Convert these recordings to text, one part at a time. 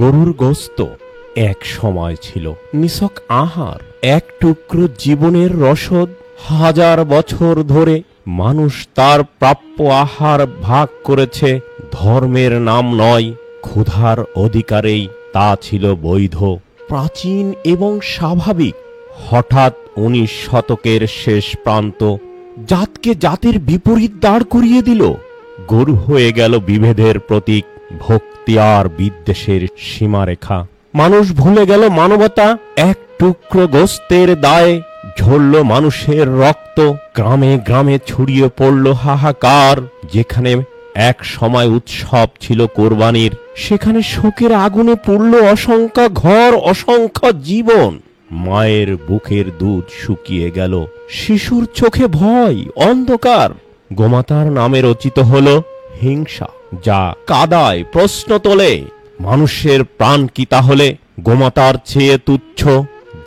গরুর গোস্ত এক সময় ছিল নিছক আহার, এক টুকরো জীবনের রসদ। হাজার বছর ধরে মানুষ তার প্রাপ্য আহার ভাগ করেছে ধর্মের নাম নয়, ক্ষুধার অধিকারেই তা ছিল বৈধ, প্রাচীন এবং স্বাভাবিক। হঠাৎ 19 শতকের শেষ প্রান্ত জাতকে জাতির বিপরীত দাঁড় করিয়ে দিল। গরু হয়ে গেল বিভেদের প্রতীক, ভক্তি আর বিদ্বেষের সীমারেখা। মানুষ ভুলে গেল মানবতা, এক টুকরো গোস্তের দায়ে ঝরল মানুষের রক্ত। গ্রামে গ্রামে ছড়িয়ে পড়ল হাহাকার। যেখানে এক সময় উৎসব ছিল কোরবানির, সেখানে শোকের আগুনে পড়ল অসংখ্য ঘর, অসংখ্য জীবন। মায়ের বুকের দুধ শুকিয়ে গেল, শিশুর চোখে ভয়, অন্ধকার। গোমাতার নামে রচিত হল হিংসা, যা কাদায় প্রশ্ন তোলে, মানুষের প্রাণ কি তাহলে গোমাতার চেয়ে তুচ্ছ?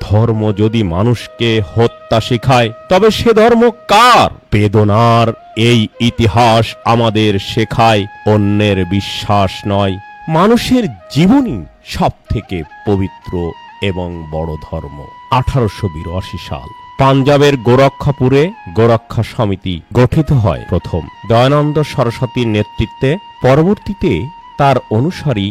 ধর্ম যদি মানুষকে হত্যা শেখায়, তবে সে ধর্ম কার? বেদনার এই ইতিহাস আমাদের শেখায় অন্যের বিশ্বাস নয়, মানুষের জীবনই সব থেকে পবিত্র এবং বড় ধর্ম। 1882 সাল পাঞ্জাবের গোরক্ষপুরে গোরক্ষা সমিতি গঠিত হয় প্রথম দয়ানন্দ সরস্বতীর নেতৃত্বে। পরবর্তীতে তার অনুসারী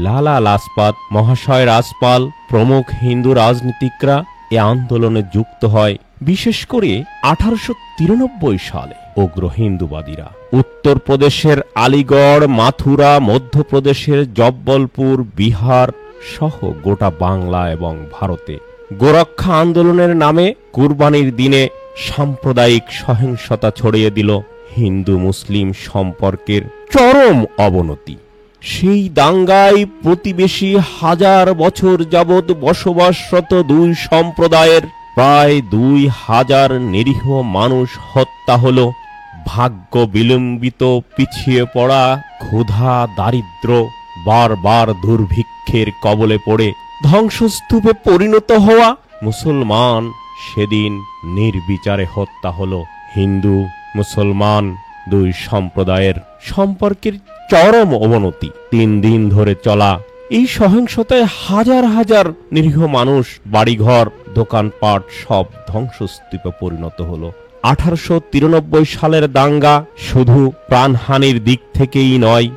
লালা লাজপত, মহাশয় রাজপাল প্রমুখ হিন্দু রাজনীতিকরা এ আন্দোলনে যুক্ত হয়। বিশেষ করে 1893 সালে উগ্র হিন্দুবাদীরা উত্তরপ্রদেশের আলিগড়, মাথুরা, মধ্যপ্রদেশের জব্বলপুর, বিহার সহ গোটা বাংলা এবং ভারতে গোরক্ষা আন্দোলনের নামে কুরবানির দিনে সাম্প্রদায়িক সহিংসতা ছড়িয়ে দিল, হিন্দু মুসলিম সম্পর্কের চরম অবনতি। সেই দাঙ্গায় প্রতিবেশী হাজার বছর যাবৎ বসবাসরত দুই সম্প্রদায়ের প্রায় 2000 নিরীহ মানুষ হত্যা হল। ভাগ্য বিলম্বিত, পিছিয়ে পড়া, ক্ষুধা, দারিদ্র, বারবার দুর্ভিক্ষের কবলে পড়ে ধ্বংসস্তূপে পরিণত হওয়া মুসলমান সেদিন নির্বিচারে হত্যা হল। হিন্দু মুসলমান দুই সম্প্রদায়ের সম্পর্কের চরম অবনতি। 3 দিন ধরে চলা এই সহিংসতায় হাজার হাজার নিরীহ মানুষ, বাড়িঘর, দোকানপাট সব ধ্বংসস্তূপে পরিণত হলো। 1893 সালের দাঙ্গা শুধু প্রাণহানির দিক থেকেই নয়,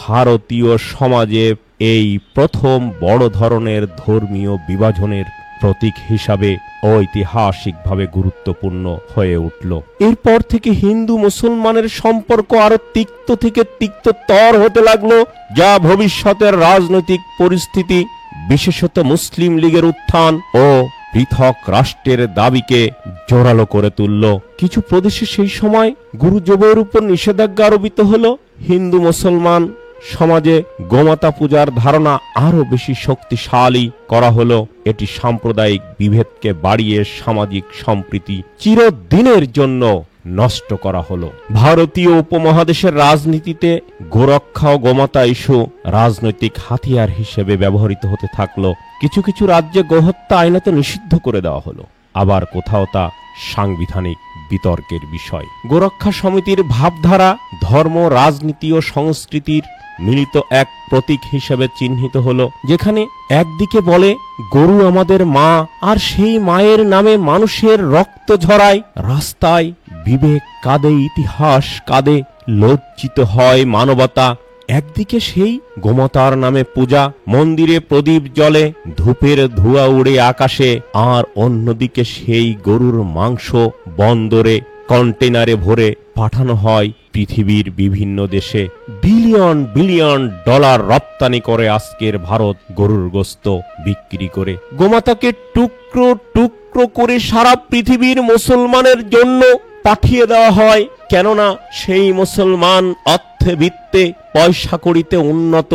ভারতীয় সমাজে এই প্রথম বড় ধরনের ধর্মীয় বিভাজনের প্রতীক হিসাবে ঐতিহাসিকভাবে গুরুত্বপূর্ণ হয়ে উঠল। এরপর থেকে হিন্দু মুসলমানের সম্পর্ক আরো তিক্ত থেকে তিক্ততর হতে লাগলো, যা ভবিষ্যতের রাজনৈতিক পরিস্থিতি, বিশেষত মুসলিম লীগের উত্থান ও পৃথক রাষ্ট্রের দাবিকে জোরালো করে তুলল। কিছু প্রদেশে সেই সময় গুরু জবের উপর নিষেধাজ্ঞা আরোপিত হল। হিন্দু মুসলমান সমাজে গোমাতা পূজার ধারণা আরো বেশি শক্তিশালী করা হলো। এটি সাম্প্রদায়িক বিভেদকে বাড়িয়ে সামাজিক সম্প্রীতি চিরদিনের জন্য নষ্ট করা হলো। ভারতীয় উপমহাদেশের রাজনীতিতে গোরক্ষা ও গোমাতা ইস্যু রাজনৈতিক হাতিয়ার হিসেবে ব্যবহৃত হতে থাকলো। কিছু কিছু রাজ্যে গোহত্যা আইনত নিষিদ্ধ করে দেওয়া হলো, আবার কোথাও তা সাংবিধানিক বিতর্কের বিষয়। গোরক্ষা সমিতির ভাবধারা ধর্ম, রাজনীতি ও সংস্কৃতির মিলিত এক প্রতীক হিসেবে চিহ্নিত হলো, যেখানে একদিকে বলে গরু আমাদের মা, আর সেই মায়ের নামে মানুষের রক্ত ঝরায় রাস্তায়, বিবেক কাঁদে, ইতিহাস কাঁদে, লজ্জিত হয় মানবতা। একদিকে সেই গোমাতার নামে পূজা, মন্দিরে প্রদীপ জ্বলে, ধূপের ধোঁয়া উড়ে আকাশে, আর অন্যদিকে সেই গরুর মাংস বন্দরে কন্টেনারে ভরে পাঠানো হয় পৃথিবীর বিভিন্ন দেশে। বিলিয়ন বিলিয়ন ডলার রপ্তানি করে আজকের ভারত গরুর গোস্ত বিক্রি করে। গোমাতাকে টুকরো টুকরো করে সারা পৃথিবীর মুসলমানের জন্য পাঠিয়ে দেওয়া হয়, কেননা সেই মুসলমান অর্থে বিত্তে পয়সা কড়িতে উন্নত,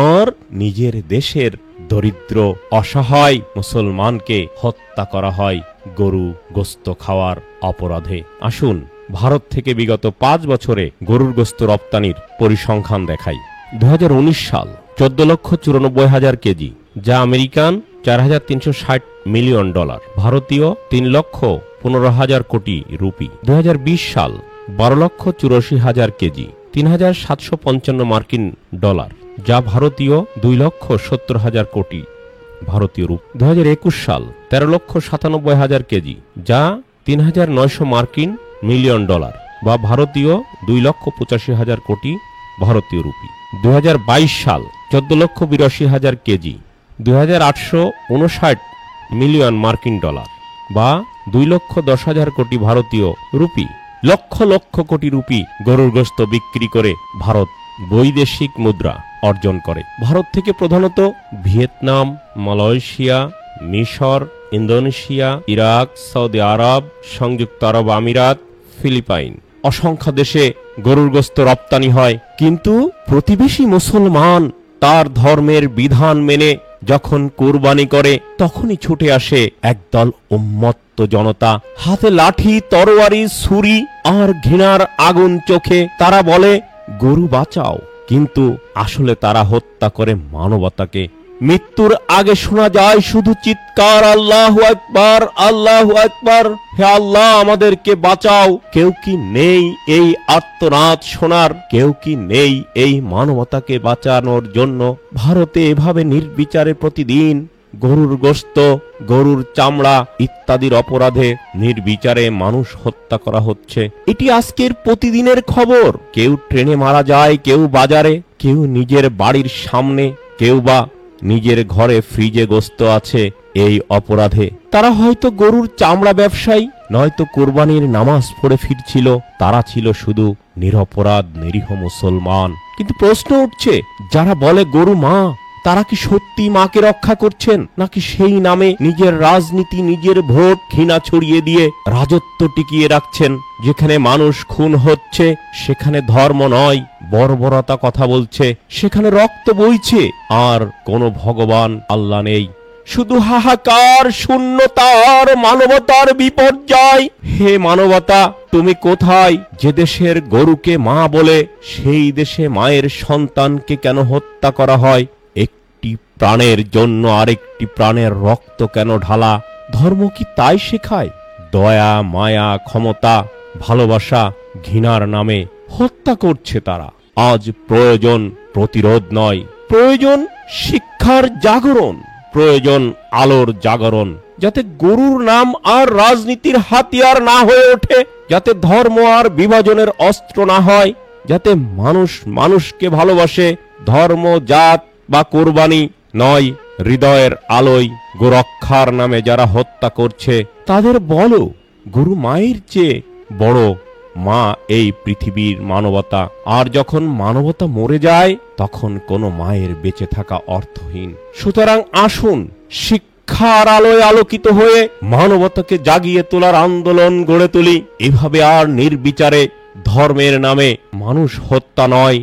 আর নিজের দেশের দরিদ্র অসহায় মুসলমানকে হত্যা করা হয় গরু গোস্ত খাওয়ার অপরাধে। আসুন ভারত থেকে বিগত 5 বছরে গরুর গোস্ত রপ্তানির পরিসংখ্যান দেখাই। 2019 সাল 14,94,000 কেজি, যা আমেরিকান $4,360 মিলিয়ন, ভারতীয় $3,15,000 কোটি রুপি। 2020 সাল 12,84,000 কেজি, $3,755 মার্কিন। যা ভারতীয় 2,70,000 কোটি ভারতীয় রূপ। 2021 সাল 13,97,000 কেজি, যা 3,900 মার্কিন মিলিয়ন ডলার বা ভারতীয় 2,85,000 কোটি ভারতীয় রুপি। 2022 সাল 14,82,000 কেজি, 2,859 মিলিয়ন মার্কিন ডলার বা 2,10,000 কোটি ভারতীয় রুপি। লক্ষ লক্ষ কোটি রুপি গরুর গোশত বিক্রি করে ভারত বৈদেশিক মুদ্রা অর্জন করে। ভারত থেকে প্রধানত ভিয়েতনাম, মালয়েশিয়া, মিশর, ইন্দোনেশিয়া, ইরাক, সৌদি আরব, সংযুক্ত আরব আমিরাত, ফিলিপাইন অসংখ্য দেশে গরুর গোশত রপ্তানি হয়। কিন্তু প্রতিবেশী মুসলমান তার ধর্মের বিধান মেনে যখন কুরবানি করে, তখনই ছুটে আসে একদল উন্মত্ত জনতা, হাতে লাঠি, তরোয়ারি, ছুরি আর ঘৃণার আগুন চোখে। তারা বলে গরু বাঁচাও, কিন্তু আসলে তারা হত্যা করে মানবতাকে। মৃত্যুর আগে শোনা যায় শুধু চিৎকার, আল্লাহু আকবার, আল্লাহু আকবার, হে আল্লাহ আমাদেরকে বাঁচাও। কেউ কি নেই এই আর্তনাদ শোনার? কেউ কি নেই এই মানবতাকে বাঁচানোর জন্য? ভারতে এভাবে নির্বিচারে প্রতিদিন গরুর গোশত, গরুর চামড়া ইত্যাদির অপরাধে নির্বিচারে মানুষ হত্যা করা হচ্ছে। এটি আজকের প্রতিদিনের খবর। কেউ ট্রেনে মারা যায়, কেউ বাজারে, কেউ নিজের বাড়ির সামনে, কেউ বা নিজের ঘরে ফ্রিজে গোশত আছে। এই অপরাধে তারা হয়তো গরুর চামড়া ব্যবসায়ী, নয়তো কোরবানির নামাজ পড়ে ফিরছিল। তারা ছিল শুধু নিরপরাধ নিরীহ মুসলমান। কিন্তু প্রশ্ন উঠছে, যারা বলে গরু মা, তারা কি সত্যি মাকে রক্ষা করছেন, নাকি সেই নামে নিজের রাজনীতি, নিজের ভোট, ঘৃণা ছড়িয়ে দিয়ে রাজত্ব টিকিয়ে রাখছেন? যেখানে মানুষ খুন হচ্ছে সেখানে ধর্ম নয়, বর্বরতা কথা বলছে, সেখানে রক্ত বইছে, আর কোনো ভগবান আল্লাহ নেই। শুধু হাহাকার, শূন্যতার, মানবতার বিপর্যয়। হে মানবতা, তুমি কোথায়? যে দেশের গরুকে মা বলে, সেই দেশে মায়ের সন্তানকে কেন হত্যা করা হয়? একটি প্রাণের জন্য আরেকটি প্রাণের রক্ত কেন ঢালা? ধর্ম কি তাই শেখায়? দয়া, মায়া, ক্ষমতা, ভালোবাসা, ঘৃণার নামে হত্যা করছে তারা। আজ প্রয়োজন প্রতিরোধ নয়, প্রয়োজন শিক্ষার জাগরণ, প্রয়োজন আলোর জাগরণ, যাতে গরুর নাম আর রাজনীতির হাতিয়ার না হয়ে ওঠে, যাতে ধর্ম আর বিভাজনের অস্ত্র না হয়, যাতে মানুষ মানুষকে ভালোবাসে। ধর্ম, জাত বা কোরবানি নয়, হৃদয়ের আলোয় গোরক্ষার নামে যারা হত্যা করছে তাদের বলো, গরু মায়ের চেয়ে বড় মা এই পৃথিবীর মানবতা। আর যখন মানবতা মরে যায়, তখন কোনো মায়ের বেঁচে থাকা অর্থহীন। সুতরাং আসুন শিক্ষার আলোয় আলোকিত হয়ে মানবতাকে জাগিয়ে তোলার আন্দোলন গড়ে তুলি। এভাবে আর নির্বিচারে ধর্মের নামে মানুষ হত্যা নয়,